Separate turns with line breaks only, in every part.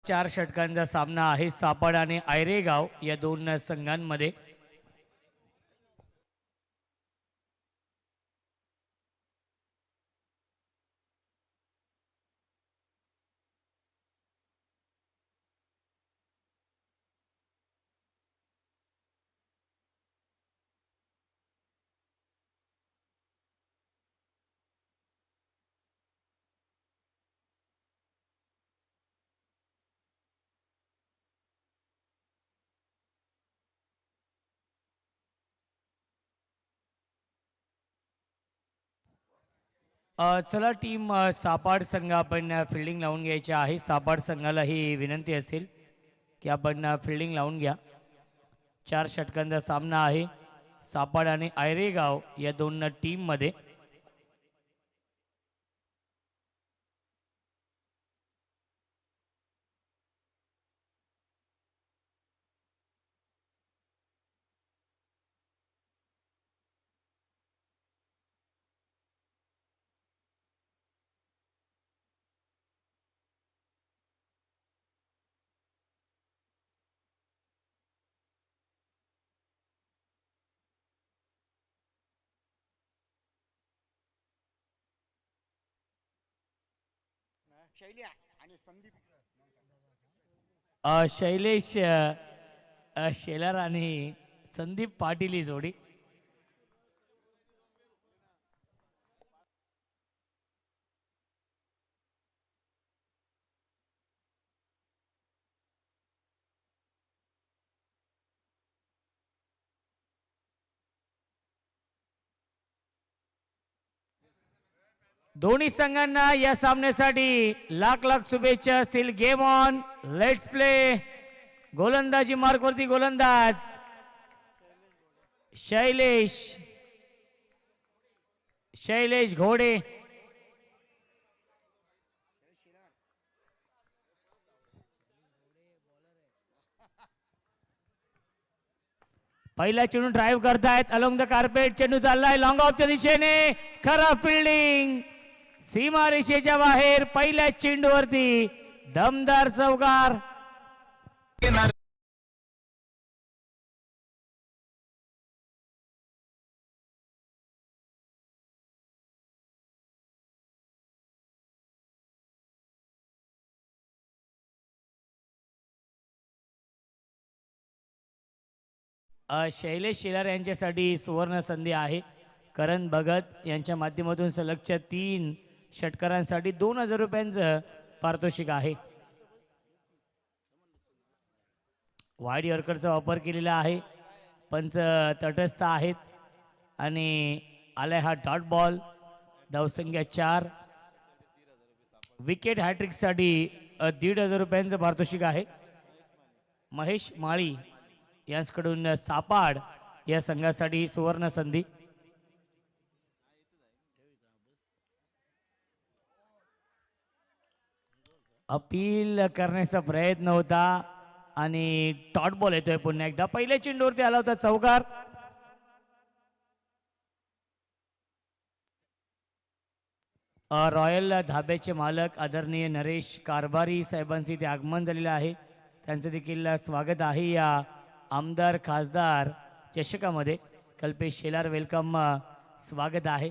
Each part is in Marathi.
4 षटकांचा सामना आहे सापड आणि आयरेगाव या दोन संघांमध्ये. चला टीम सापाड संघ आपण फिल्डिंग लावून घ्यायची आहे. सापाड संघाला ही विनंती असेल की आपण फिल्डिंग लावून घ्या. 4 षटकांचा सामना आहे सापाड आणि आयरेगाव या दोन टीम मध्ये. शैलेश शेलार आणि संदीप पाटील ही जोडी. दोन्ही संघांना या सामन्यासाठी लाख लाख शुभेच्छा असतील. Game on, let's play. गोलंदाजी मार्कवरती गोलंदाज शैलेश घोडे. पहिला चेंडू ड्राईव्ह करतायत अलॉंग द कार्पेट. चेंडू चाललाय लॉंग ऑफच्या दिशेने. खराब फिल्डिंग, सीमारेषेच्या बाहेर. पहिल्या चेंडूवरती दमदार चौकार. शैलेश शेलार यांच्यासाठी सुवर्ण संधी आहे. करण भगत यांच्या माध्यमातून सलगच्या 3 षटकारांसाठी 2000 रुपयांचं पारितोषिक आहे. वाईड यॉर्करचा वापर केलेला आहे. पंच तटस्थ आहेत आणि आलाय हा डॉट बॉल. धावसंख्या 4. विकेट हॅट्रिकसाठी 1500 रुपयांचं पारितोषिक आहे. महेश माळी यांच्याकडून सापाड या संघासाठी सुवर्ण संधी. अपील करण्याचा प्रयत्न होता आणि डॉट बॉल येतोय पुन्हा एकदा. पहिल्या चेंडूवरती आला होता चौकार. रॉयल धाब्याचे मालक आदरणीय नरेश कारभारी साहेबांचे इथे आगमन झालेलं आहे. त्यांचं देखील स्वागत आहे या आमदार खासदार चषकामध्ये. कल्पेश शेलार वेलकम, स्वागत आहे.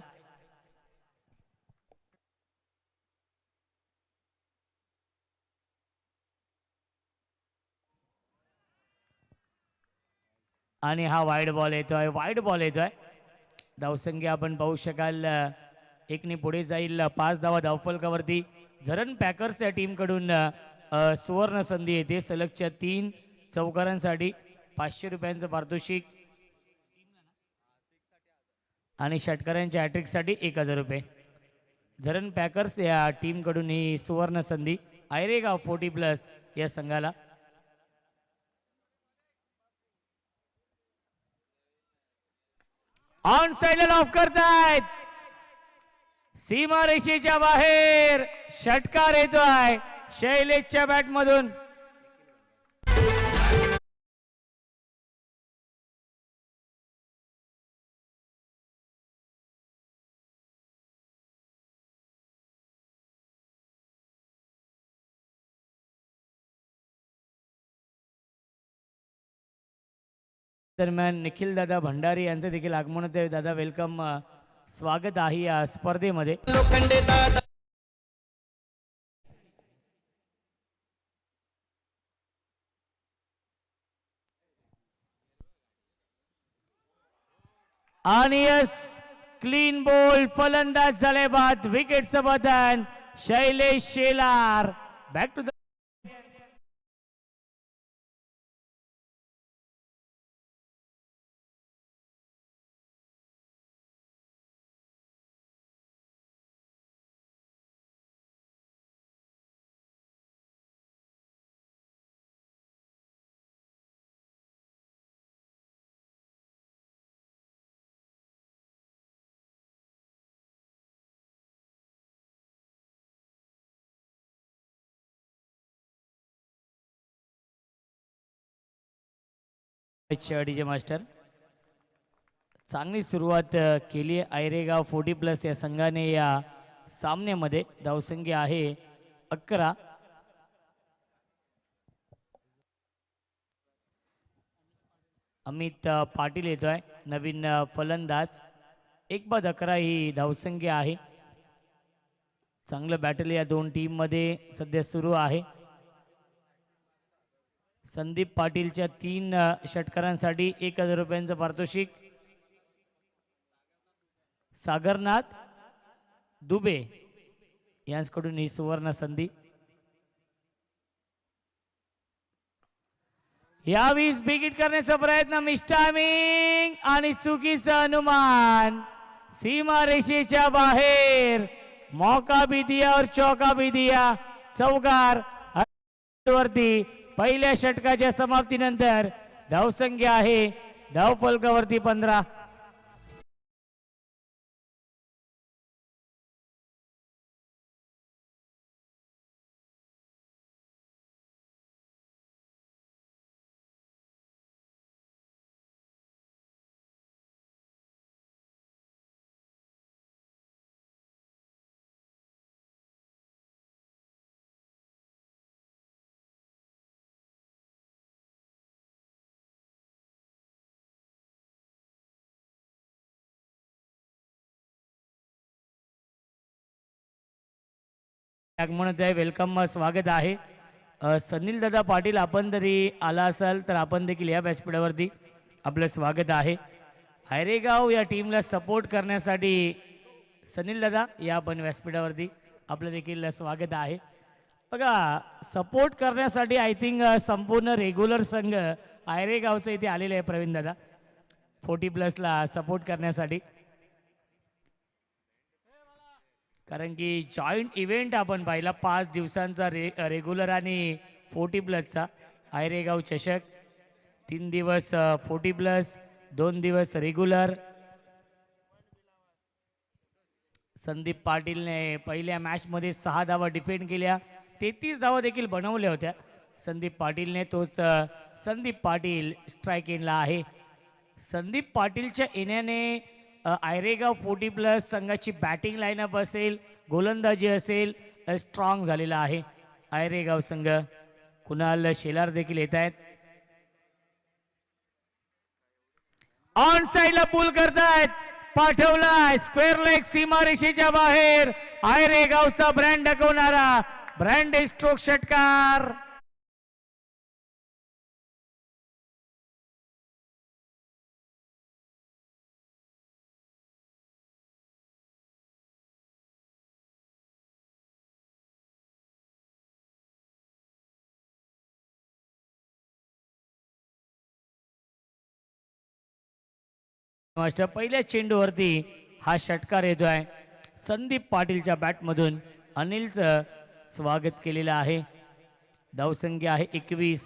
आणि हा वाईड बॉल येतोय. धावसंख्या आपण पाहू शकाल 1 पुढे जाईल. 5 धावा धावफलकावरती. झरण पॅकर्स या टीम कडून सुवर्ण संधी येते. सलगच्या 3 चौकारांसाठी 500 रुपयांचं पारितोषिक आणि षटकारांच्या हॅट्रिकसाठी 1000 रुपये. झरण पॅकर्स या टीम कडून ही सुवर्ण संधी. आयरेगाव 40+ या संघाला. ऑन साइडला ऑफ करतायत. सीमारेषेच्या बाहेर षटकार येतोय शैलेशच्या बॅटमधून. दरम्यान निखिल दादा भंडारी यांचं देखील आगमन होते. दादा वेलकम, स्वागत आहे या स्पर्धेमध्ये.
लोखंडे दादा
आणि यस क्लीन बॉल फलंदाज झाले बाद. विकेटचं बदन Shailesh Shelar. Back to the DJ master. चांगली सुरुवात केली आहे आयरेगाव 40+ या संघाने या सामन्यामध्ये. धावसंख्या आहे 11. अमित पाटील येतोय नवीन फलंदाज. 1/11 ही धावसंख्या आहे. चांगलं बॅटल या दोन टीम मध्ये सध्या सुरू आहे. संदीप पाटीलच्या 3 षटकारांसाठी 1000 रुपयांचं पारितोषिक. सागरनाथ दुबे यांच्याकडून ही सुवर्ण संधी. यावीस बिगिट करण्याचा प्रयत्न, मिस्टामिंग आणि चुकीचं अनुमान. सीमा रेषेच्या बाहेर. मौका भी दिया और चौका भी दिया. चौकार वरती पहिल्या षटकाच्या समाप्तीनंतर धावसंख्या आहे धावफलकावरती 15. म्हणत आहे वेलकम, स्वागत आहे. सनील दादा पाटील, आपण जरी आला असाल तर आपण देखील या व्यासपीठावरती आपलं स्वागत आहे. आयरेगाव या टीमला सपोर्ट करण्यासाठी सनील दादा या आपण व्यासपीठावरती आपलं देखील स्वागत आहे. बघा, सपोर्ट करण्यासाठी आय थिंक संपूर्ण रेग्युलर संघ आयरेगावचं इथे आलेलं आहे. प्रवीण दादा 40+ सपोर्ट करण्यासाठी, कारण की जॉईंट इव्हेंट आपण पाहिला 5 दिवसांचा रेग्युलर आणि 40+चा आयरेगाव चषक. 3 दिवस 40+, 2 दिवस रेग्युलर. संदीप पाटीलने पहिल्या मॅचमध्ये 6 धावा डिफेंड केल्या, 33 धावा देखील बनवल्या होत्या संदीप पाटीलने. तोच संदीप पाटील स्ट्राईक इनला आहे. संदीप पाटीलच्या येण्याने आयरेगाव 40+ संघाची बॅटिंग लाईनअप असेल, गोलंदाजी असेल, स्ट्रॉंग झालेला आहे आयरेगाव संघ. कुणाल शेलार देखील येत आहेत. ऑन साइडला पुल करतायत, पाठवलाय स्क्वेअर लेग सीमारेषेच्या बाहेर. आयरेगावचा ब्रँड दाखवणारा ब्रँड स्ट्रोक षटकार. मास्टर पहिल्या चेंडूवरती हा षटकार येतोय. संदीप पाटीलच्या बॅटमधून अनिलचं स्वागत केलेलं आहे. धावसंख्या आहे 21.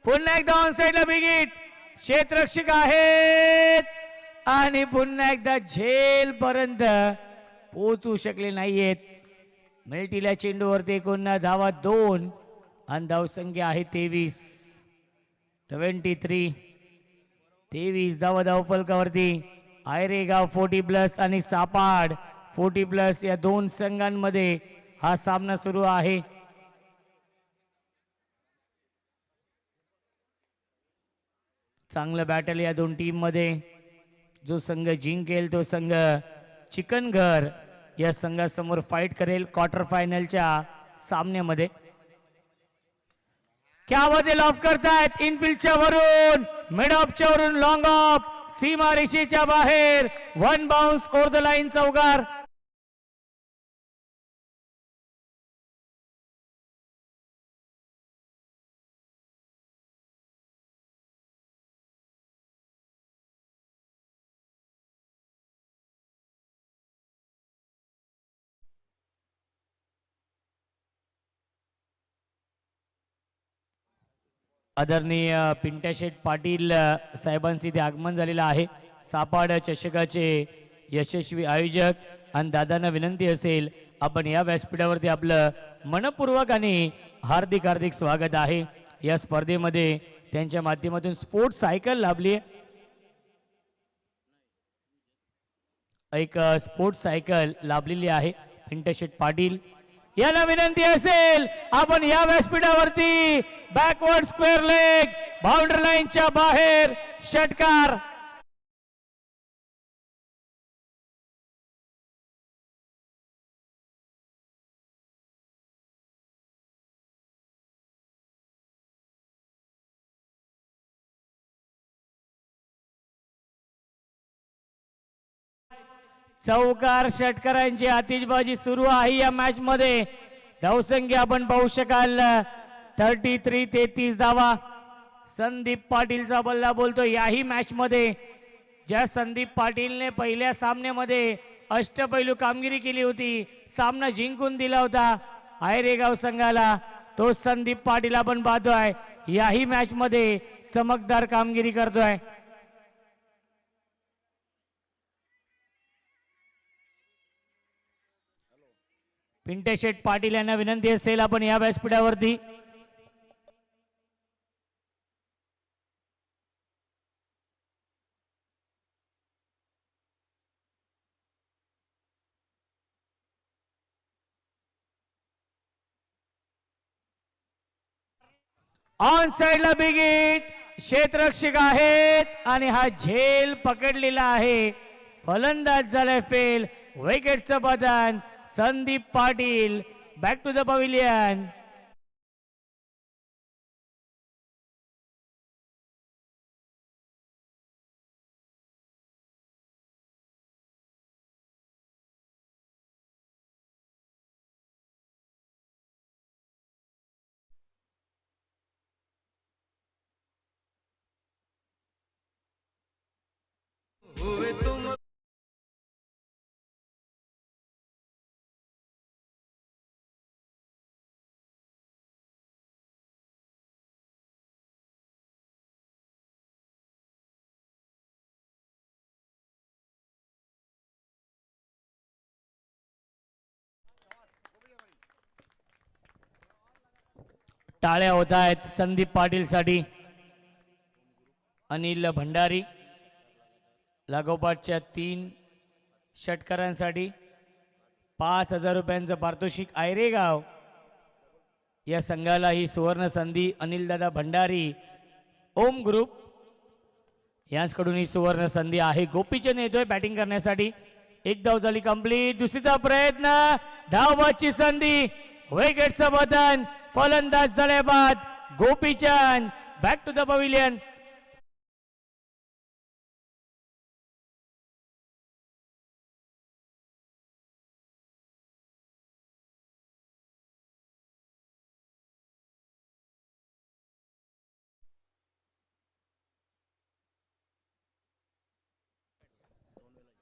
पुन्हा एकदा ऑन साइडला बिगिट. क्षेत्ररक्षक आहेत आणि पुन्हा एकदा झेल पर्यंत पोहोचू शकले नाहीयेत. मिल्टीला चेंडूवरती एकूण धावा 2 आणि धावसंख्या आहे 23. 23 धावा धावफलकावरती. आयरेगाव 40+ आणि सापाड 40+ या दोन संघांमध्ये हा सामना सुरू आहे. चांगलं बॅटल या दोन टीम मध्ये. जो संघ जिंकेल तो संघ चिकनघर या संघासमोर फाईट करेल क्वार्टर फायनलच्या सामन्यामध्ये. क्या मध्ये लॉफ करतायत इनफिल्डच्या वरून, मिड ऑफच्या वरून लॉंग ऑफ, सीमा रेषेच्या बाहेर, one bounce over the line चौकार. आदरणीय पिंट्याशेठ पाटील साहेबांचे इथे आगमन झालेलं आहे. सापाड चषकाचे यशस्वी आयोजक आणि दादांना विनंती असेल आपण या व्यासपीठावरती आपलं मनपूर्वक आणि हार्दिक हार्दिक स्वागत आहे. या स्पर्धेमध्ये त्यांच्या माध्यमातून स्पोर्ट्स सायकल लाभली, एक स्पोर्ट्स सायकल लाभलेली आहे. पिंट्याशेठ पाटील यांना विनंती असेल आपण या व्यासपीठावरती बॅकवर्ड स्क्वेअर लेग, बाउंड्री लाईनच्या बाहेर षटकार. चौकार षटकारांची आतिषबाजी सुरू आहे या मॅच मध्ये. धावसंख्या आपण पाहू शकाल 33-33 धावा. संदीप पाटीलचा बल्ला बोलतो. याही मॅच मध्ये ज्या संदीप पाटीलने पहिल्या सामन्यामध्ये अष्टपैलू कामगिरी केली होती, सामना जिंकून दिला होता आयरेगाव संघाला, तो संदीप पाटील आपण पाहतोय याही मॅच मध्ये चमकदार कामगिरी करतोय. पिंट्याशेठ पाटील यांना विनंती असेल आपण या व्यासपीठावरती ऑन साइडला बिग हिट, क्षेत्ररक्षक आहेत आणि हा झेल पकडलेला आहे. फलंदाज झालाय फेल. विकेटचं बदन Sandeep Patil. Back to the pavilion. टाळ्या होत आहेत संदीप पाटील साठी. अनिल भंडारी लागोपाठच्या 3 षटकारांसाठी 5,000 रुपयांचं पारितोषिक. आयरेगाव या संघाला ही सुवर्ण संधी. अनिलदादा भंडारी ओम ग्रुप यांच्याकडून ही सुवर्ण संधी आहे. गोपीचंद येतोय बॅटिंग करण्यासाठी. एक धाव झाली कंप्लीट. दुसरीचा प्रयत्न, धावबाची संधी, विकेटचं बदन. फलंदाज झाल्या बाद Gopichand. Back to the pavilion.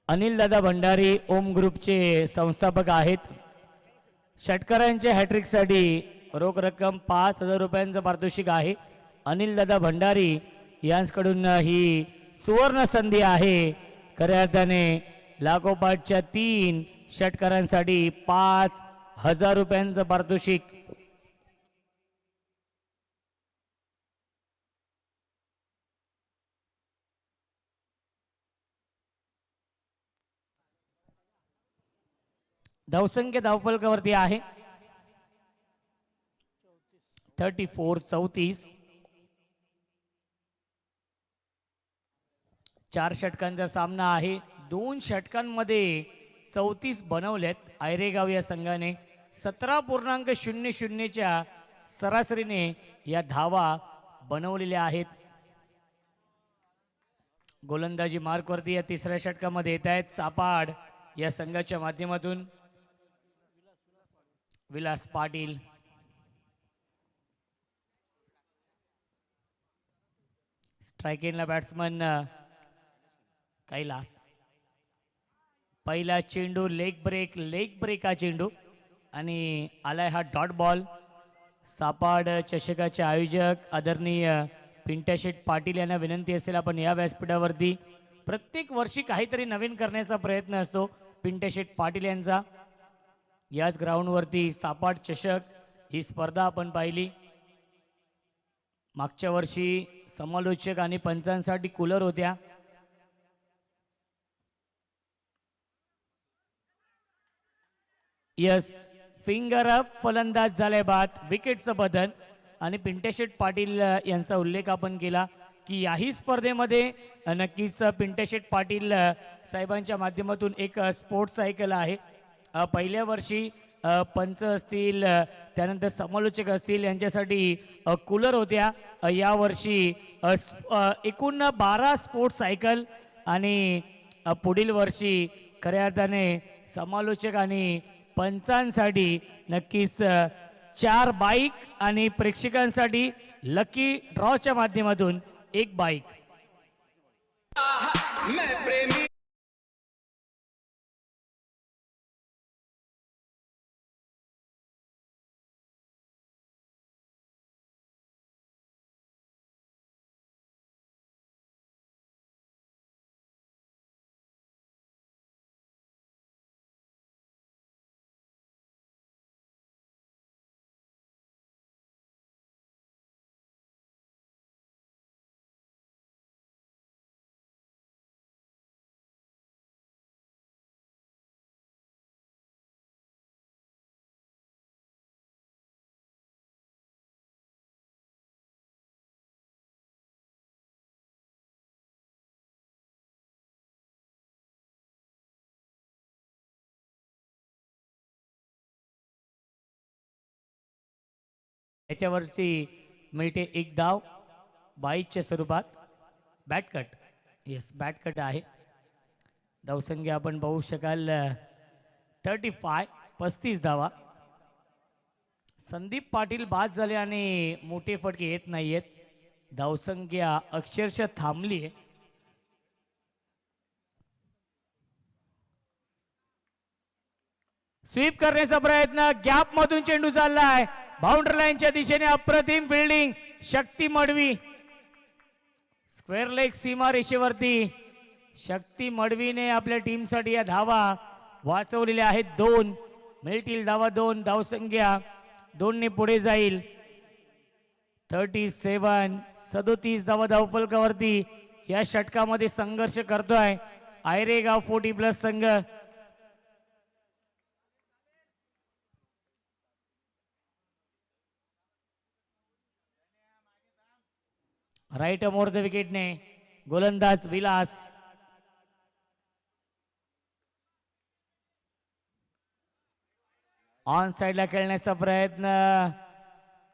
Anil दादा भंडारी ओम ग्रुपचे संस्थापक आहेत. षटकारांच्या हॅट्रिकसाठी रोख रक्कम 5,000 रुपयांचं पारितोषिक आहे. अनिल दादा भंडारी यांच्याकडून ही सुवर्ण संधी आहे. खऱ्या अर्थाने लागोपाठच्या 3 षटकारांसाठी 5,000 रुपयांचं पारितोषिक. धावसंख्या धावफलकावरती आहे 34-34. 4 षटकांचा सामना आहे. 2 षटकांमध्ये 34 बनवलेत आयरेगाव या संघाने. 17.00च्या सरासरीने या धावा बनवलेल्या आहेत. गोलंदाजी मार्कवरती या तिसऱ्या षटकामध्ये येत आहेत सापाड या संघाच्या माध्यमातून. विलास पाटील, स्ट्रायकिंगला बॅट्समन कैलास. पहिला चेंडू लेग ब्रेक हा चेंडू आणि आलाय हा डॉट बॉल. सापाड चषकाचे आयोजक आदरणीय पिंट्याशेठ पाटील यांना विनंती असेल, आपण या व्यासपीठावरती प्रत्येक वर्षी काहीतरी नवीन करण्याचा प्रयत्न असतो पिंट्याशेठ पाटील यांचा. याच ग्राउंडवरती सापाड चषक ही स्पर्धा आपण पाहिली. मागच्या वर्षी समालोचक आणि पंचांसाठी कूलर होत्या. यस, फिंगर अप, फलंदाज झाले बाद, विकेटचं बदल. आणि पिंट्याशेठ पाटील यांचा उल्लेख आपण केला की याही स्पर्धेमध्ये नक्कीच पिंट्याशेठ पाटील साहेबांच्या माध्यमातून एक स्पोर्ट्स सायकल आहे. पहिल्या वर्षी पंच असतील, त्यानंतर समालोचक असतील, यांच्यासाठी कूलर होत्या. यावर्षी एकूण 12 स्पोर्ट्स सायकल आणि पुढील वर्षी खऱ्या अर्थाने समालोचक आणि पंचांसाठी नक्कीच 4 बाईक आणि प्रेक्षकांसाठी लकी ड्रॉच्या माध्यमातून 1 बाईक. याच्यावरती मिळते 1 धाव बाईकच्या स्वरूपात. बॅटकट, येस बॅटकट आहे. धावसंख्या आपण पाहू शकाल 35 धावा. संदीप पाटील बाद झाले आणि मोठे फटके येत नाहीयेत. धावसंख्या अक्षरशः थांबली आहे. स्वीप करण्याचा प्रयत्न, गॅप मधून चेंडू चाललाय बाउंड्री लाईनच्या दिशेने. अप्रतिम फिल्डिंग शक्ती मडवी. स्क्वेअर लेग सीमा रेषेवरती शक्ती मडवीने आपल्या टीमसाठी या धावा वाचवलेल्या आहेत. 2 मिळतील धावा, 2 धावसंख्या 2 ने पुढे जाईल. 37 धावा धावफलकावरती या षटकामध्ये संघर्ष करतोय आयरेगाव 40+ संघ. राईट मोर द विकेटने गोलंदाज विलास. ऑन साइडला खेळण्याचा प्रयत्न,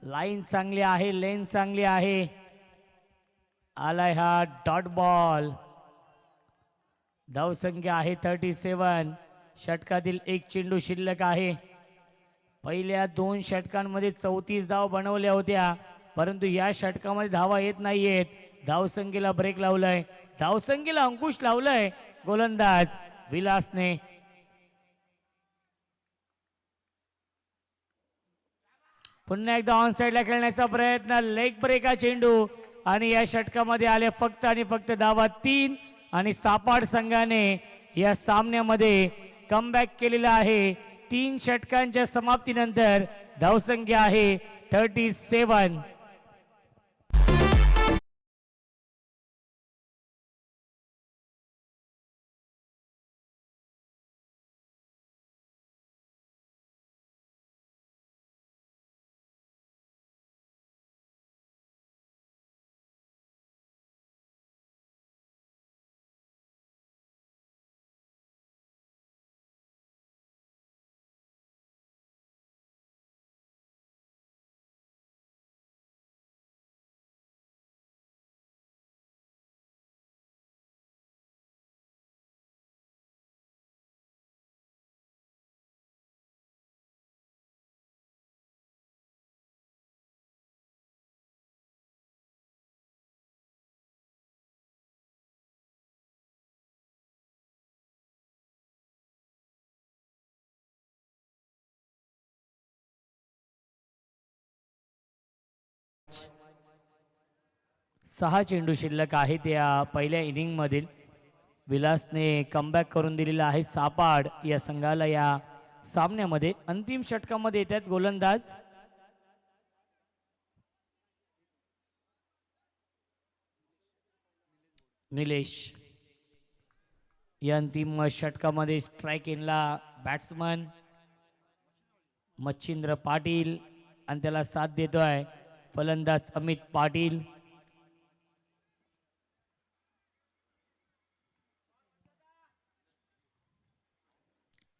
लाईन चांगली आहे, लेन चांगली आहे. आलाय हा डॉट बॉल. धावसंख्या आहे 37. षटकातील 1 चेंडू शिल्लक आहे. पहिल्या 2 षटकांमध्ये 34 धाव बनवल्या होत्या, परंतु या षटकामध्ये धावा येत नाहीयेत. धावसंख्येला ब्रेक लावलाय, धावसंख्येला अंकुश लावलाय गोलंदाज विलासने. पुन्हा एकदा ऑन साइडला खेळण्याचा प्रयत्न, लेग ब्रेक हा चेंडू आणि या षटकामध्ये आले फक्त आणि फक्त धावा 3. आणि सापाड संघाने या सामन्यामध्ये कमबॅक केलेला आहे. 3 षटकांच्या समाप्तीनंतर धावसंख्या आहे 37. 6 चेंडू शिल्लक आहेत या पहिल्या इनिंग मधील. विलासने कमबॅक करून दिलेला आहे सापाड या संघाला या सामन्यामध्ये. अंतिम षटकामध्ये येतात गोलंदाज निलेश. या अंतिम षटकामध्ये स्ट्राइक इनला बॅट्समन मच्छिंद्र पाटील आणि त्याला साथ देतोय फलंदाज अमित पाटील.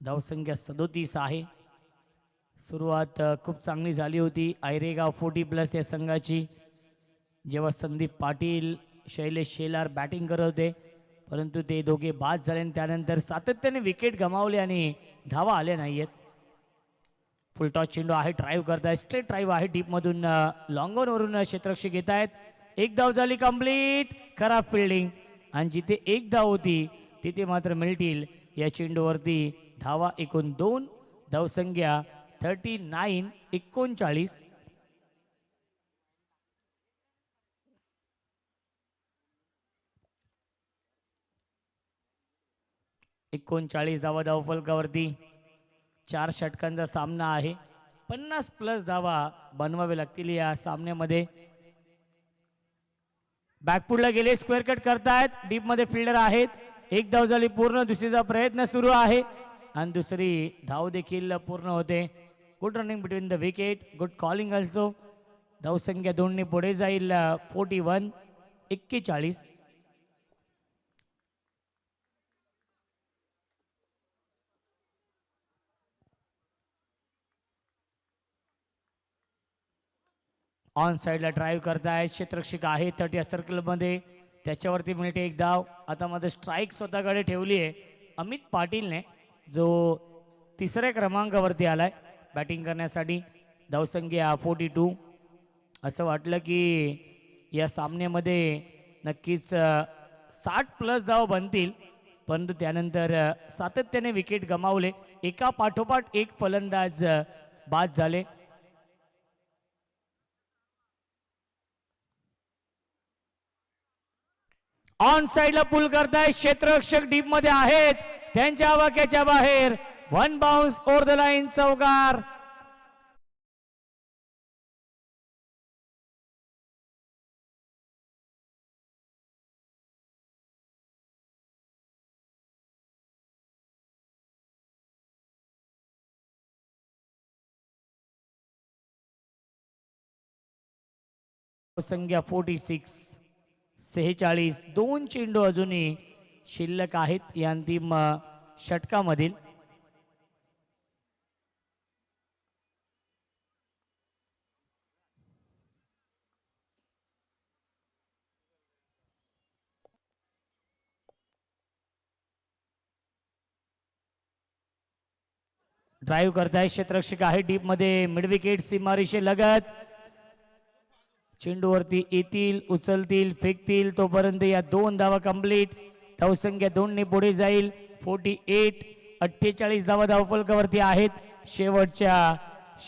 धावसंख्या 37 आहे. सुरुवात खूप चांगली झाली होती आयरेगाव 40+ या संघाची, जेव्हा संदीप पाटील शैलेश शेलार बॅटिंग करत होते, परंतु ते दोघे बाद झाले आणि त्यानंतर सातत्याने विकेट गमावले आणि धावा आल्या नाहीयेत. फुलटॉस चेंडू आहे, ड्राईव्ह करतायत, स्ट्रेट ड्राईव्ह आहे डीप मधून, लॉंग ऑन वरून क्षेत्ररक्षक घेत आहेत. एक धाव झाली कंप्लीट. खराब फिल्डिंग आणि जिथे एक धाव होती तिथे मात्र मिळतील या चेंडूवरती धावा. एकूण 2. धावसंख्या 39-39. धावा धावफलकावरती. 4 षटकांचा सामना आहे. 50+ धावा बनवावे लागतील या सामन्यामध्ये. बॅकफुटला गेले, स्क्वेअर कट करतायत, डीप मध्ये फिल्डर आहेत. एक धाव झाली पूर्ण, दुसरीचा प्रयत्न सुरू आहे आणि दुसरी धाव देखील पूर्ण होते. Good running between the wicket, good calling also. धावसंख्या 2 ने पुढे जाईल 41. ऑन साइडला ड्राईव्ह करतायत, क्षेत्ररक्षक आहे 30 सर्कलमध्ये, त्याच्यावरती मिळते एक धाव. आता मध्ये स्ट्राईक स्वतःकडे ठेवली आहे अमित पाटीलने, जो 3ऱ्या क्रमांकावरती आलाय बॅटिंग करण्यासाठी. धावसंख्या 42. असं वाटलं की या सामन्यामध्ये नक्कीच 60+ धाव बनतील, परंतु त्यानंतर सातत्याने विकेट गमावले. एका पाठोपाठ एक फलंदाज बाद झाले. ऑन साइडला पुल करताय, क्षेत्ररक्षक डीप मध्ये आहेत, त्यांच्या वाक्याच्या बाहेर. 1 बाउन्स ओव्हर द लाईन, चौकार. संख्या 46. 2 चेंडू अजूनही शिल्लक आहेत या अंतिम षटकामधील. ड्राईव्ह करताय, क्षेत्ररक्षक आहे डीप मध्ये, मिड विकेट सीमारेषे लगत. चेंडूवरती येतील, उचलतील, फेकतील, तोपर्यंत या 2 धावा कंप्लीट. धावसंख्या 2 ने पुढे जाईल 48. 48 धावा धावफलकावरती आहेत. शेवटच्या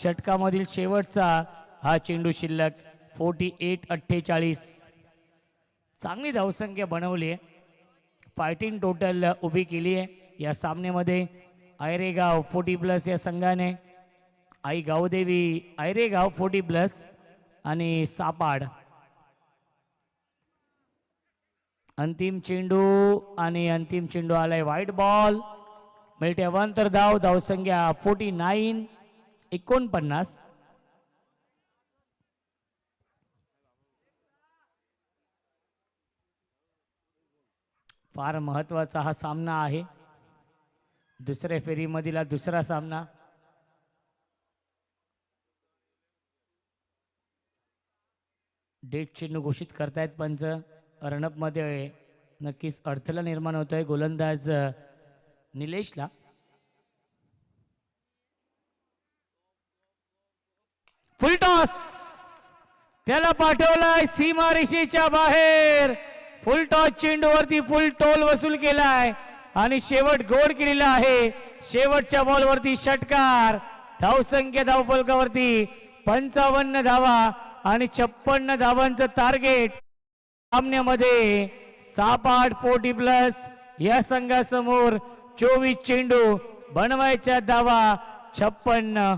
षटकामधील शेवटचा हा चेंडू शिल्लक 48-48. चांगली धावसंख्या बनवली आहे, फायटिंग टोटल उभी केली आहे या सामन्यामध्ये. आयरेगाव 40+ या संघाने, आई गावदेवी आयरेगाव 40+ आणि सापाड. अंतिम चेंडू आणि अंतिम चेंडू आलाय व्हाईट बॉल. मिळते अवांतर धाव. धावसंख्या 49-49. फार महत्वाचा हा सामना आहे, दुसऱ्या फेरीमधील हा दुसरा सामना. डेट चिन्ह घोषित करतायत पंच. रनअप मध्ये नक्कीच अडथळा निर्माण होतोय गोलंदाज निलेशला. फुल टॉस, त्याला पाठवलाय सीमारेषेच्या बाहेर. फुल टॉस चेंडूवरती फुल टोल वसूल केलाय आणि शेवट गोड केलेला आहे. शेवटच्या बॉलवरती षटकार. धावसंख्या धावफलकावरती 55 धावा आणि 56 धावांचं टार्गेट. सामन्यामध्ये 6-8 या संघासमोर 24 चेंडू बनवायच्या धावा 56.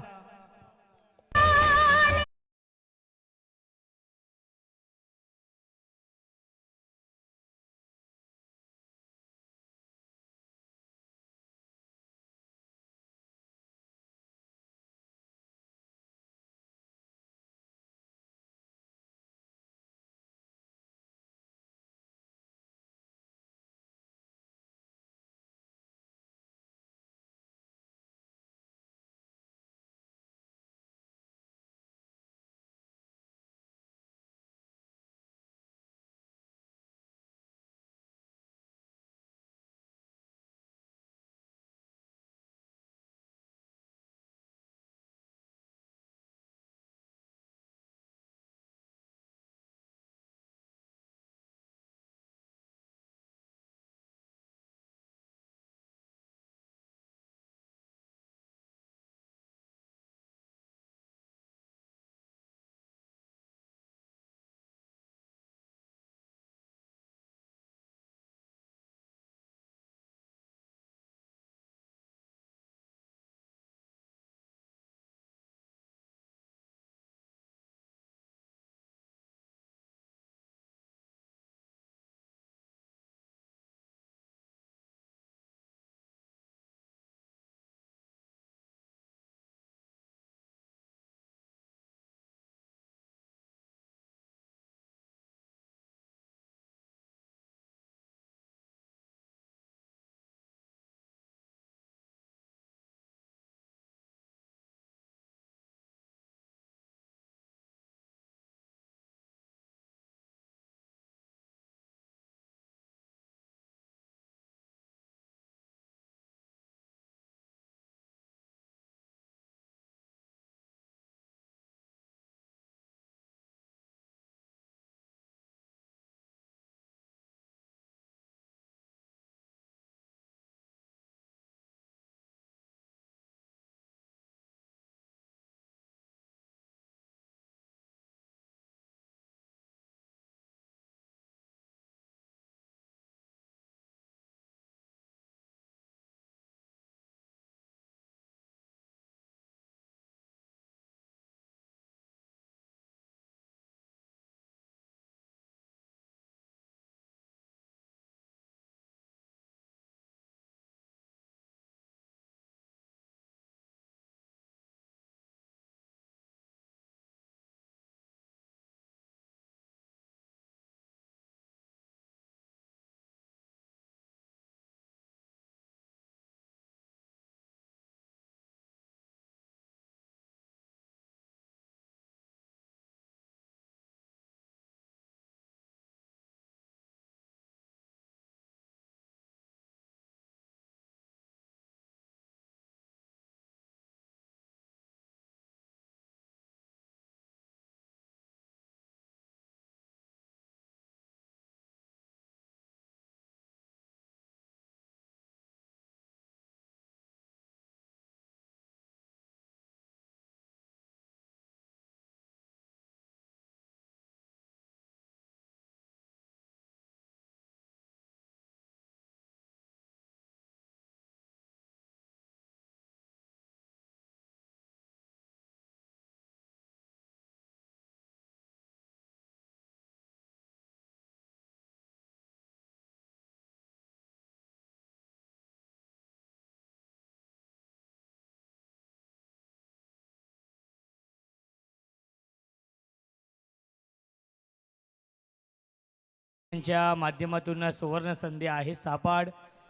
च्या माध्यमातून सुवर्ण संधी आहे. सापाड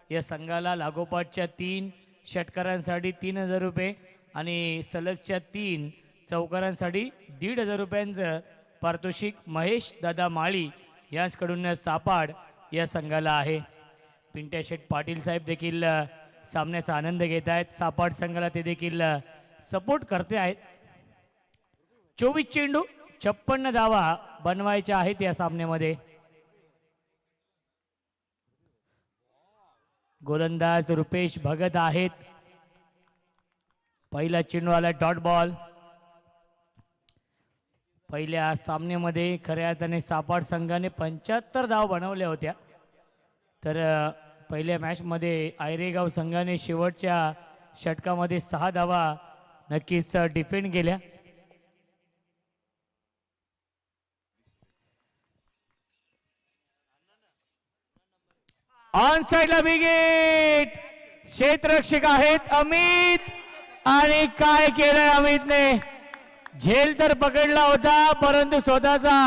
या संघाला लागोपाठच्या 3 षटकारांसाठी 3000 रुपये आणि सलगच्या 3 चौकारांसाठी 1500 रुपयांचं पारितोषिक महेश दादा माळी यांच्याकडून सापाड या संघाला आहे. पिंट्या शेठ पाटील साहेब देखील सामन्याचा आनंद घेत आहेत. सापाड संघाला ते देखील सपोर्ट करते आहेत. 24 चेंडू 56 धावा बनवायच्या आहेत या सामन्यामध्ये. गोलंदाज रुपेश भगत आहेत. पहिला चेंडू आला डॉट बॉल. पहिल्या सामन्यामध्ये खऱ्या अर्थाने सापाड संघाने 75 धाव बनवल्या होत्या, तर पहिल्या मॅचमध्ये आयरेगाव संघाने शेवटच्या षटकामध्ये 6 धावा नक्कीच डिफेंड केल्या. ऑन साइडला विकेट, क्षेत्ररक्षक आहेत अमित, आणि काय केलंय अमितने, झेल तर पकडला होता परंतु स्वतःचा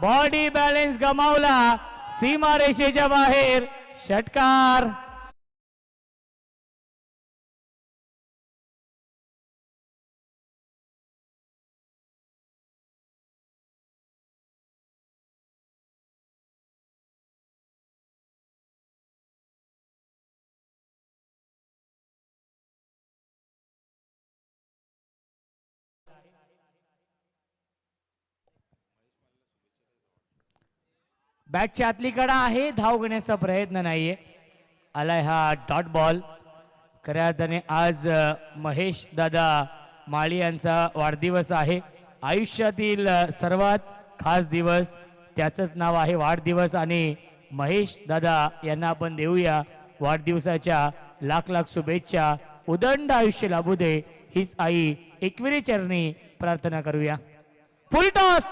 बॉडी बॅलन्स गमावला, सीमारेषेच्या बाहेर. षटकार. बॅटच्या आतली कडा आहे, धाव घेण्याचा प्रयत्न नाहीये. आलाय हा डॉट बॉल. खऱ्या अर्थाने आज महेश दादा माळी यांचा वाढदिवस आहे. आयुष्यातील सर्वात खास दिवस, त्याचंच नाव आहे वाढदिवस, आणि महेश दादा यांना आपण देऊया वाढदिवसाच्या लाख लाख शुभेच्छा. उदंड आयुष्य लाभू दे हीच आई एकविरी चरणी प्रार्थना करूया. फुल टॉस,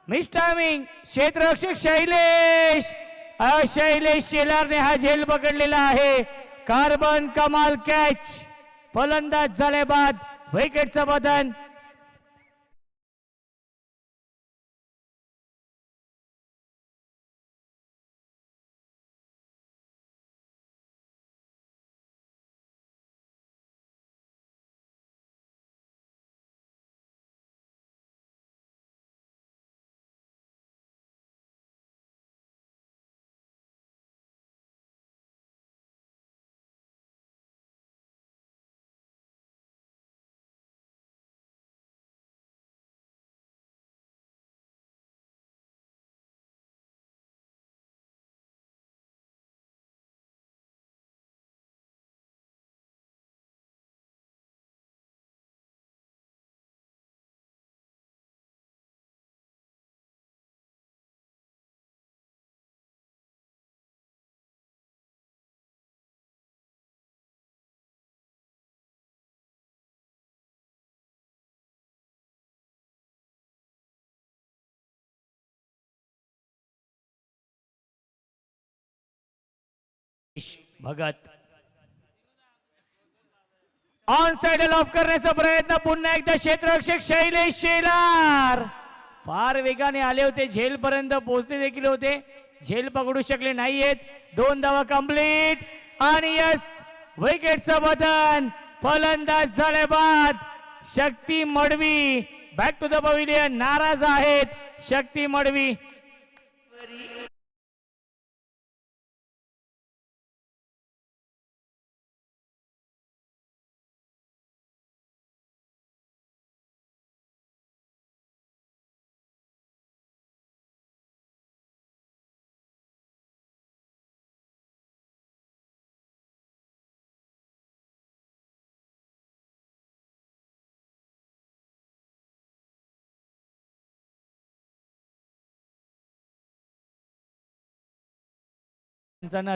मिस टायमिंग, क्षेत्ररक्षक शैलेश, शैलेश शेलारने हा झेल पकडलेला आहे. कार्बन कमाल कॅच, फलंदाज झाले बाद, विकेटचं बदन. भगत ऑन साइड ऑफ करण्याचा प्रयत्न, पुन्हा एकदा क्षेत्ररक्षक शैलेश शेलार फार वेगाने आले होते, झेल पर्यंत पोहोचले देखील होते, झेल पकडू शकले नाहीयेत. 2 धावा कंप्लीट आणि यस, विकेटचं बदन. फलंदाज झाले बाद. Shakti Madvi back to the pavilion. नाराज आहेत शक्ती मडवी.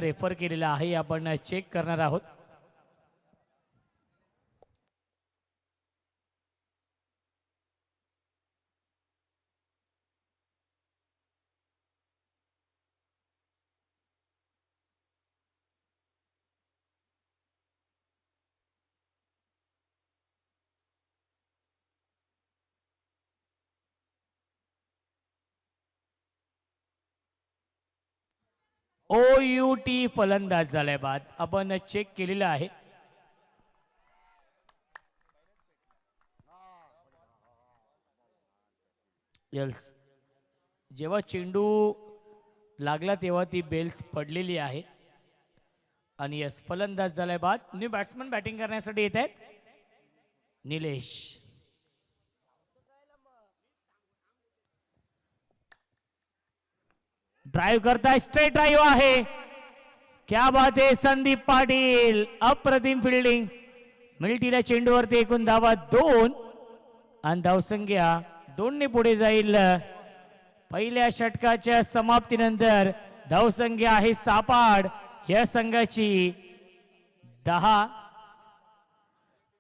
रेफर केलेला आहे, आपण चेक करणार आहोत. OUT फलंदाज झालाय बाद, आपण चेक केलेलं आहे. यस, जेव्हा चेंडू लागला तेव्हा ती बेल्स पडलेली आहे. आणि यस, फलंदाज झालाय बाद. न्यू बॅट्समन बॅटिंग करण्यासाठी येत आहेत. निलेश ड्राइव करताय, स्ट्रेट ड्राइव आहे. क्या बात आहे संदीप पाटील, अप्रतिम फिल्डिंग. मिल्टीला चेंडूवरती एकूण धावा 2 आणि धावसंख्या 2 पुढे जाईल. पहिल्या षटकाच्या समाप्तीनंतर धावसंख्या आहे सापाड या संघाची 10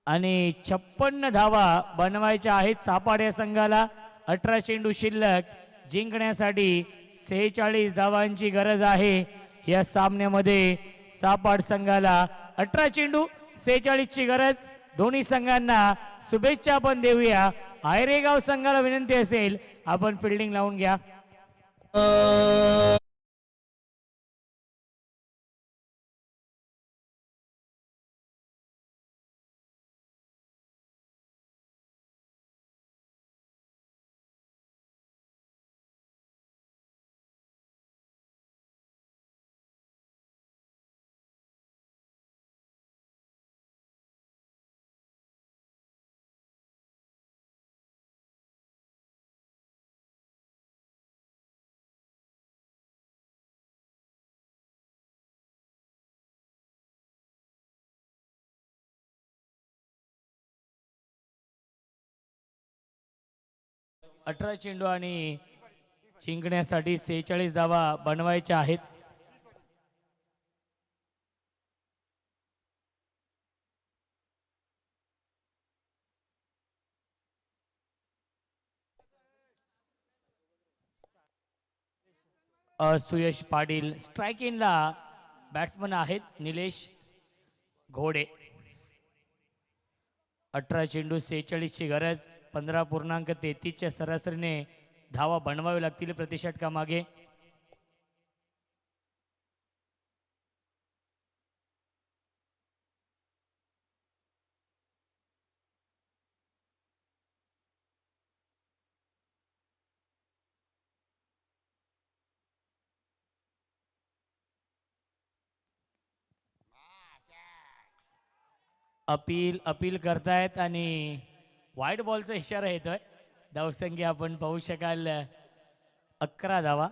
आणि 56 धावा बनवायच्या आहेत सापाड या संघाला. 18 चेंडू शिल्लक, जिंकण्यासाठी 46 धावांची गरज आहे या सामन्यामध्ये. सापाड संघाला 18 चेंडू 46 ची गरज. दोन्ही संघांना शुभेच्छा आपण देऊया. आयरेगाव संघाला विनंती असेल आपण फिल्डिंग लावून घ्या. अठरा चेंडू आणि जिंकण्यासाठी 46 धावा बनवायच्या आहेत. सुयश पाटील स्ट्रायकिंगला बॅट्समन आहेत निलेश घोडे. 18 चेंडू 46 ची गरज. 15.33 च्या सरासरीने धावा बनवावे लागतील प्रति षटकामागे. अपील करतायत आणि व्हाईट बॉलचा इशारा येतोय. धावसंख्या आपण पाहू शकाल 11 धावा.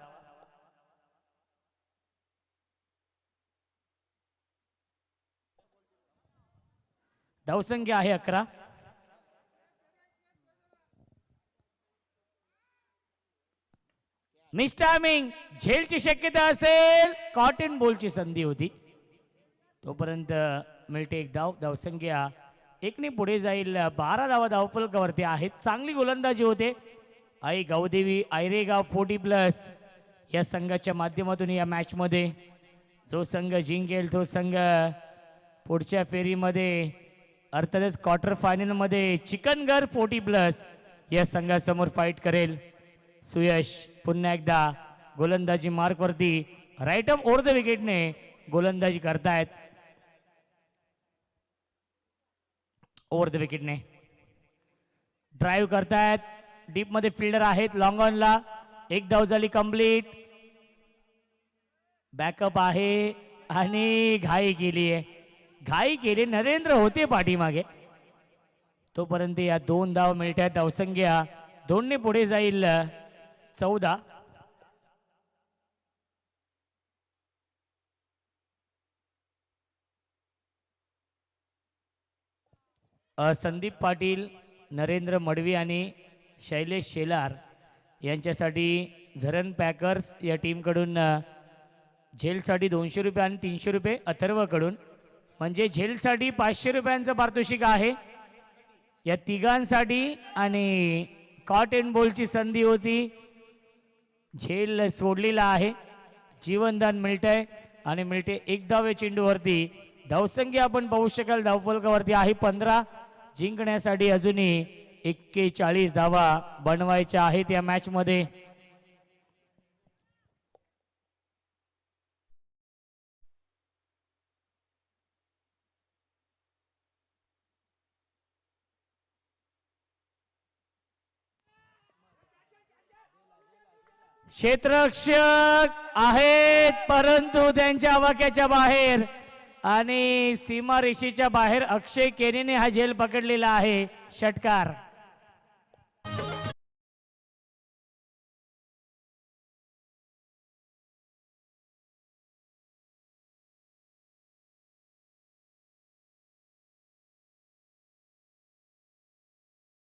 धावसंख्या आहे 11. मिस टायमिंग, झेलची शक्यता असेल. कॉटन बॉलची संधी होती तोपर्यंत मिळते एक धाव. धावसंख्या 1 पुढे जाईल. 12 धावा धावफलकावरती आहेत. चांगली गोलंदाजी होते आई गावदेवी आयरेगाव 40+ या संघाच्या माध्यमातून या मॅच मध्ये. जो संघ जिंकेल तो संघ पुढच्या फेरीमध्ये अर्थातच क्वार्टर फायनल मध्ये चिकनगर 40+ या संघासमोर फाईट करेल. सुयश पुन्हा एकदा गोलंदाजी मार्क वरती राईट अप ओव्हर द विकेटने गोलंदाजी करतायत. ओव्हर द विकेटने ड्राईव्ह करतायत. डीप मध्ये फिल्डर आहेत. लॉंग ऑनला एक धाव झाली कंप्लीट. बॅकअप आहे आणि घाई केली नरेंद्र होते पाठीमागे तोपर्यंत या 2 धाव मिळतात. धावसंख्या 2 पुढे जाईल 14. संदीप पाटील, नरेंद्र मडवी आणि शैलेश शेलार यांच्यासाठी झरण पॅकर्स या टीमकडून झेलसाठी 200 रुपये आणि 300 रुपये अथर्वकडून. म्हणजे झेलसाठी 500 रुपयांचं पारितोषिक आहे या तिघांसाठी. आणि कॉट अँड बॉलची संधी होती. झेल सोडलेला आहे. जीवनदान मिळतंय आणि मिळते 1 धाव या चेंडूवरती. धावसंख्या आपण पाहू शकाल धावफलकावरती आहे 15. जिंकण्यासाठी अजूनही 41 धावा बनवायच्या आहेत या मॅच मध्ये. क्षेत्ररक्षक आहेत परंतु त्यांच्या वाक्याच्या बाहेर आणि सीमारेषेच्या बाहेर अक्षय केनीने हा झेल पकडलेला आहे. षटकार.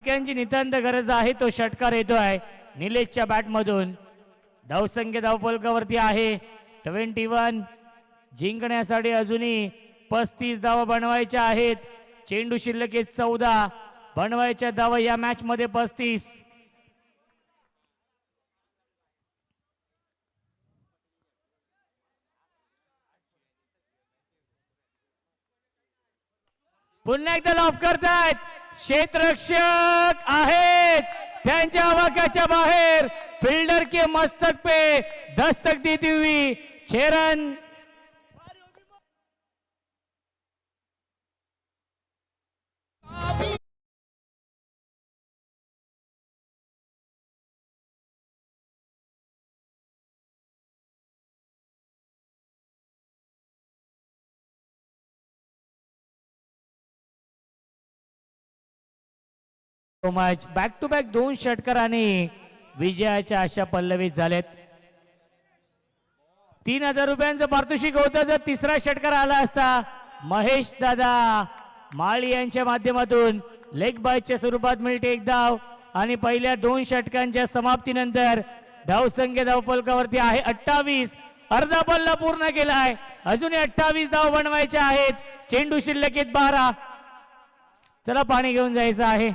षटक्यांची नितांत गरज आहे. तो षटकार येतोय निलेशच्या बॅट मधून. धावसंख्या धावफलकावरती आहे 21. जिंकण्यासाठी अजूनही 35 धावा बनवायच्या आहेत. चेंडू शिल्लक 14. बनवायच्या धावा या मॅच मध्ये 35. पुन्हा एकदा लॉफ करतायत. क्षेत्ररक्षक आहेत त्यांच्या आवाक्याच्या बाहेर. फील्डर के मस्तक पे दस्तक देती हुई 6 run. Match back to back 2 षटकारांनी विजयाच्या आशा पल्लवित झालेत. 3000 रुपयांचं पारितोषिक होतं जर तिसरा षटकार आला असता. महेश दादा माळी यांच्या माध्यमातून लेग बायच्या स्वरूपात मिळते 1 धाव. आणि पहिल्या 2 षटकांच्या समाप्तीनंतर धावसंख्या धावफलकावरती आहे 28. अर्धा पल्ला पूर्ण केलाय. अजूनही 28 धाव बनवायच्या आहेत. चेंडू शिल्लक 12. चला पाणी घेऊन जायचं आहे.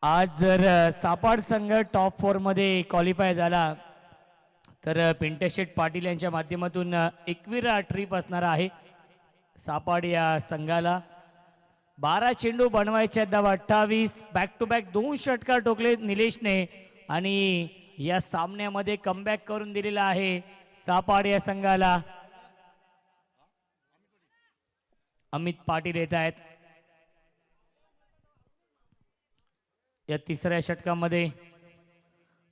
आज जर सापाड संघ टॉप 4 मध्ये क्वालिफाय झाला तर पिंटशेट पाटील यांच्या माध्यमातून 21 ट्रिप असणार आहे सापाड या संघाला. 12 चेंडू बनवायचे धावा 28. बॅक टू बॅक 2 षटकार टोकले निलेशने आणि या सामन्यामध्ये कमबॅक करून दिलेला आहे सापाड या संघाला. अमित पाटील येत आहेत. या तिसऱ्या षटकामध्ये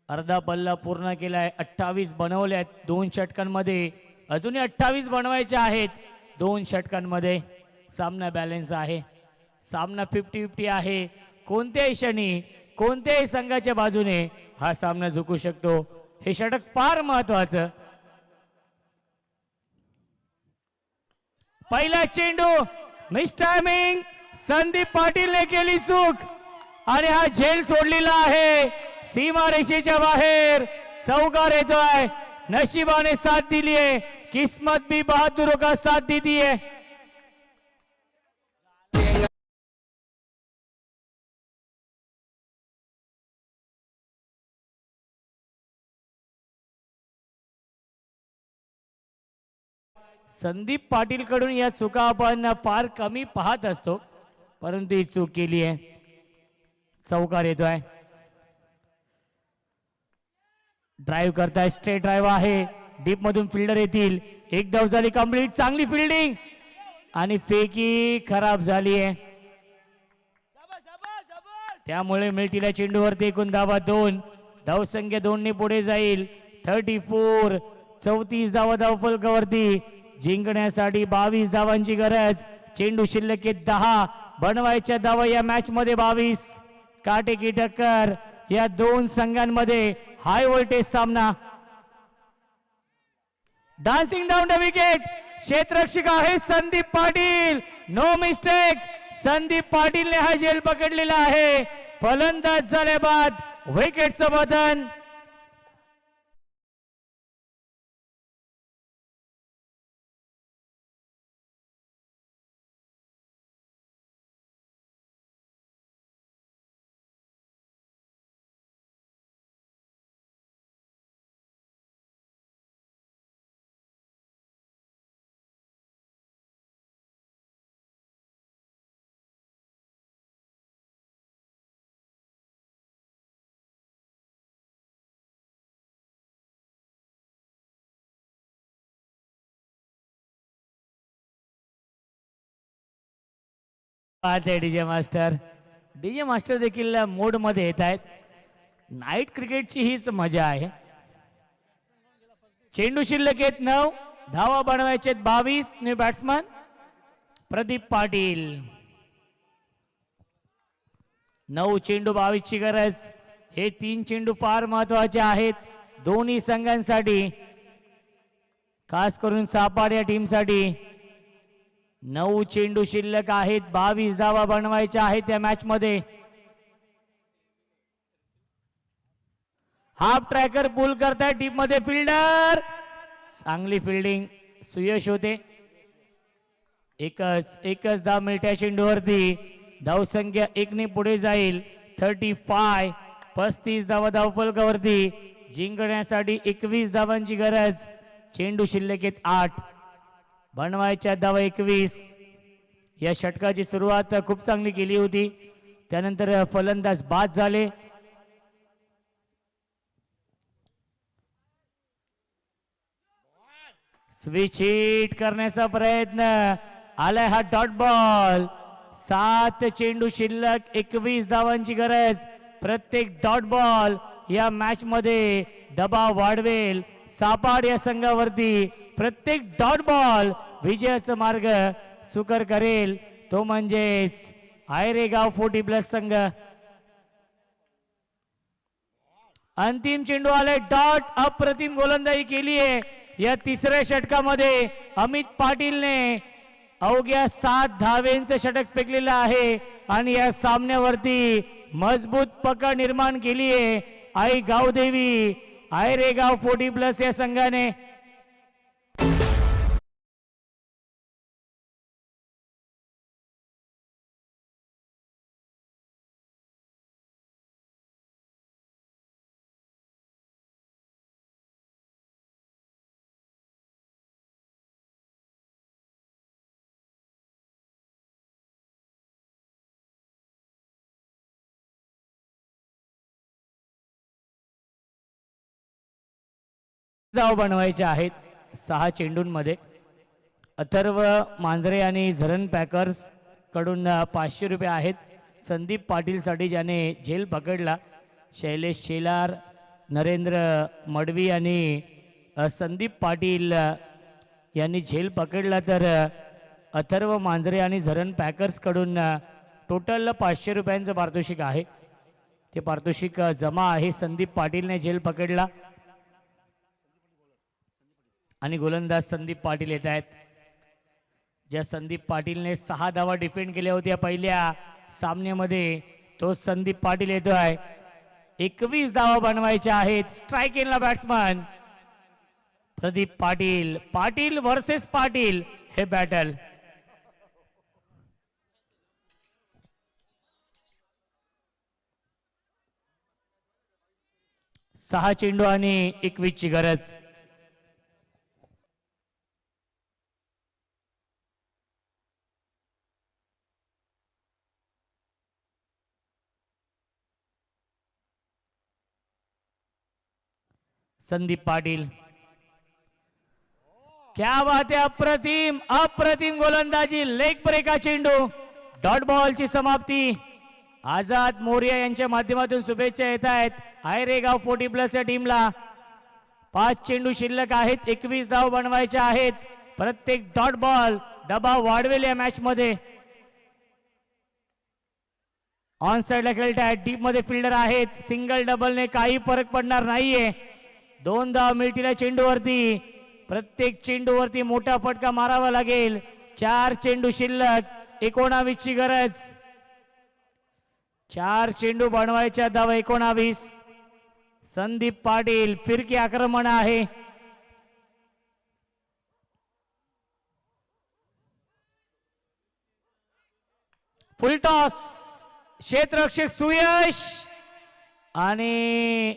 अर्धा पल्ला पूर्ण केलाय. 28 बनवले आहेत 2 षटकांमध्ये. अजूनही 28 बनवायचे आहेत 2 षटकांमध्ये. सामना बॅलन्स आहे. सामना 50-50 आहे. कोणत्याही क्षणी कोणत्याही संघाच्या बाजूने हा सामना झुकू शकतो. हे षटक फार महत्वाचं. पहिला चेंडू मिस टायमिंग. संदीप पाटीलने केली चूक आणि हा झेल सोडलेला आहे सीमा रेषेच्या बाहेर. चौकार येतोय. नशिबाने साथ दिली है. किस्मत भी बहादुरों का साथ देती है. संदीप पाटील कडून या चुका आपण फार कमी पाहत असतो परंतु ही चूक केली आहे. चौकार येतोय. ड्राइव्ह करताय. स्ट्रेट ड्राइव्ह आहे. डीप मधून फिल्डर येतील. 1 धाव झाली कंप्लीट. चांगली फिल्डिंग आणि फेकी खराब झाली आहे. त्यामुळे मिळतील या चेंडूवरती एकूण धावा 2. धावसंख्या 2 ने पुढे जाईल. 34. 34 धावा धावफलकावरती. जिंकण्यासाठी 22 धावांची गरज. चेंडू शिल्लक 10. बनवायच्या धावा या मॅच मध्ये 22. काटेकी टक्कर या दोन संघांमध्ये. हाय व्होल्टेज सामना. Dancing down the wicket. क्षेत्ररक्षक आहे संदीप पाटील. No mistake. संदीप पाटीलने हा झेल पकडलेला आहे. फलंदाज झाल्या बाद विकेटचं बदन. DJ master. डीजे मास्टर देखील मोड मध्ये येत आहेत. नाईट क्रिकेटची हीच मजा आहे. चेंडू शिल्लक 9. धावा बनवायचे 22. New batsman Pradeep Patil. 9 चेंडू 22 ची गरज. हे 3 चेंडू फार महत्वाचे आहेत दोन्ही संघांसाठी, खास करून सापाड या टीमसाठी. 9 चेंडू शिल्लक आहेत. 22 धावा बनवायच्या आहेत या मॅच मध्ये. हाफ ट्रॅकर पुल करताय टीम मध्ये फिल्डर. चांगली फिल्डिंग सुयश होते. एकच धाव मिळत्या चेंडूवरती. धावसंख्या 1 ने पुढे जाईल. 35. 35 धावा धावफलकावरती. जिंकण्यासाठी 21 धावांची गरज. चेंडू शिल्लक 8. बनवायच्या धावा 21. या षटकाची सुरुवात खूप चांगली केली होती. त्यानंतर फलंदाज बाद झाले. स्विच हिट करण्याचा प्रयत्न. आलाय हा डॉट बॉल. 7 चेंडू शिल्लक 21 धावांची गरज. प्रत्येक डॉट बॉल या मॅच मध्ये दबाव वाढवेल सापाड या संघावरती. प्रत्येक डॉट बॉल विजयाचा मार्ग सुकर करेल. तो म्हणजेच आयरेगाव 40+ संघ. अंतिम चेंडू आले. डॉट. अप्रतिम गोलंदाजी केली आहे या तिसऱ्या षटकामध्ये. अमित पाटीलने अवघ्या 7 धावेंचं षटक फेकलेलं आहे आणि या सामन्यावरती मजबूत पकड निर्माण केली आहे आई गावदेवी आयरेगाव 40+ या संघाने. धाव बनवायचे आहेत 6 चेंडूंमध्ये. अथर्व मांजरे आणि झरण पॅकर्स कडून 500 रुपये आहेत. संदीप पाटील साठी ज्याने झेल पकडला. शैलेश शेलार, नरेंद्र मडवी आणि संदीप पाटील यांनी झेल पकडला. तर अथर्व मांजरे आणि झरण पॅकर्स कडून टोटल 500 रुपयांचं पारितोषिक आहे. ते पारितोषिक जमा आहे. संदीप पाटीलने झेल पकडला आणि गोलंदाज संदीप पाटील येत आहेत. ज्या संदीप पाटीलने 6 धावा डिफेंड केल्या होत्या पहिल्या सामन्यामध्ये, तो संदीप पाटील येतोय. 21 धावा बनवायच्या आहेत. स्ट्राइक इनला बॅट्समन प्रदीप पाटील. पाटील वर्सेस पाटील हे बॅटल. सहा चेंडू आणि 21 ची गरज. संदीप पाटील. क्या बात है. अप्रतिम अप्रतिम गोलंदाजी. लेग ब्रेक चेंडू. डॉट बॉल ची समाप्ती. आझाद मोरिया यांच्या माध्यमातून शुभेच्छा येत आहेत आयरेगाव 40+ या टीमला. 5 चेंडू शिल्लक आहेत, 21 धाव बनवायचे आहेत. प्रत्येक डॉट बॉल दबाव वाढवेल या मॅच मध्ये. ऑन साइडला खेळत आहेत, डीप मध्ये फिल्डर आहेत. सिंगल डबलने काही फरक पडणार नाहीये. 2 धाव मिळतील चेंडूवरती. प्रत्येक चेंडूवरती मोठा फटका मारावा लागेल. 4 चेंडू शिल्लक, 19 ची गरज. 4 चेंडू बनवायच्या, धाव 19. संदीप पाटील फिरकी आक्रमण आहे. फुल टॉस, क्षेत्ररक्षक सुयश आणि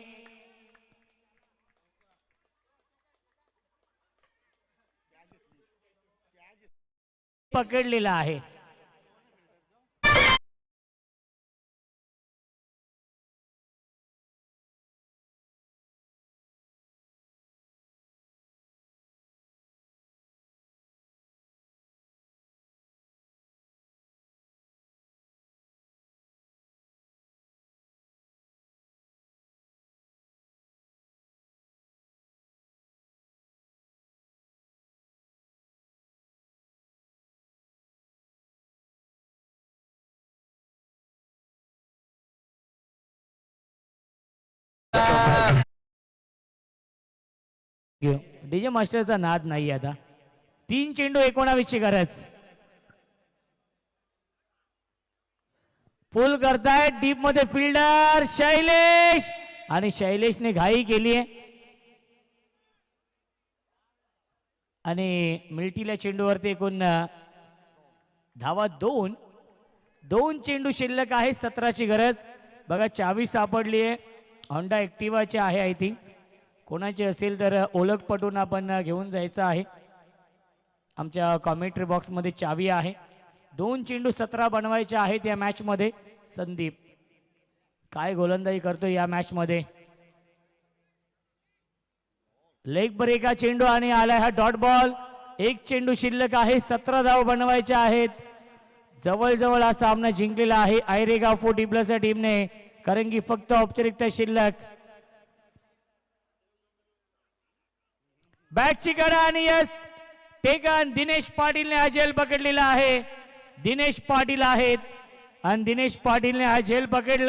पकडलेला आहे. डीजे मास्टरचा नाद नाही आता. 3 चेंडू 19 ची गरज. पुल करतायत डीप मध्ये फिल्डर शैलेश आणि शैलेशने घाई केली आहे आणि मिळतीला चेंडूवरती एकूण धावा 2 चेंडू शिल्लक आहे. 17 ची गरज. बघा चावी सापडली आहे. होंडा ॲक्टिवाची आहे. आय थिंक कोणाची असेल तर ओळख पटून आपण घेऊन जायचं आहे. आमच्या कॉमेंट्री बॉक्समध्ये चावी आहे. 2 चेंडू 17 बनवायचे आहेत या मॅच मध्ये. संदीप काय गोलंदाजी करतो या मॅच मध्ये. लेग ब्रेक हा चेंडू आणि आलाय हा डॉट बॉल. 1 चेंडू शिल्लक आहे. 17 धाव बनवायचे आहेत. जवळजवळ हा सामना जिंकलेला आहे आयरेगाव 40+ या टीमने, कारण की फक्त औपचारिकता शिल्लक. बॅटची कडा आणि यस टेकन. दिनेश पाटीलने हा झेल पकडलेला आहे. दिनेश पाटील आहेत आणि दिनेश पाटीलने हा झेल पकडला.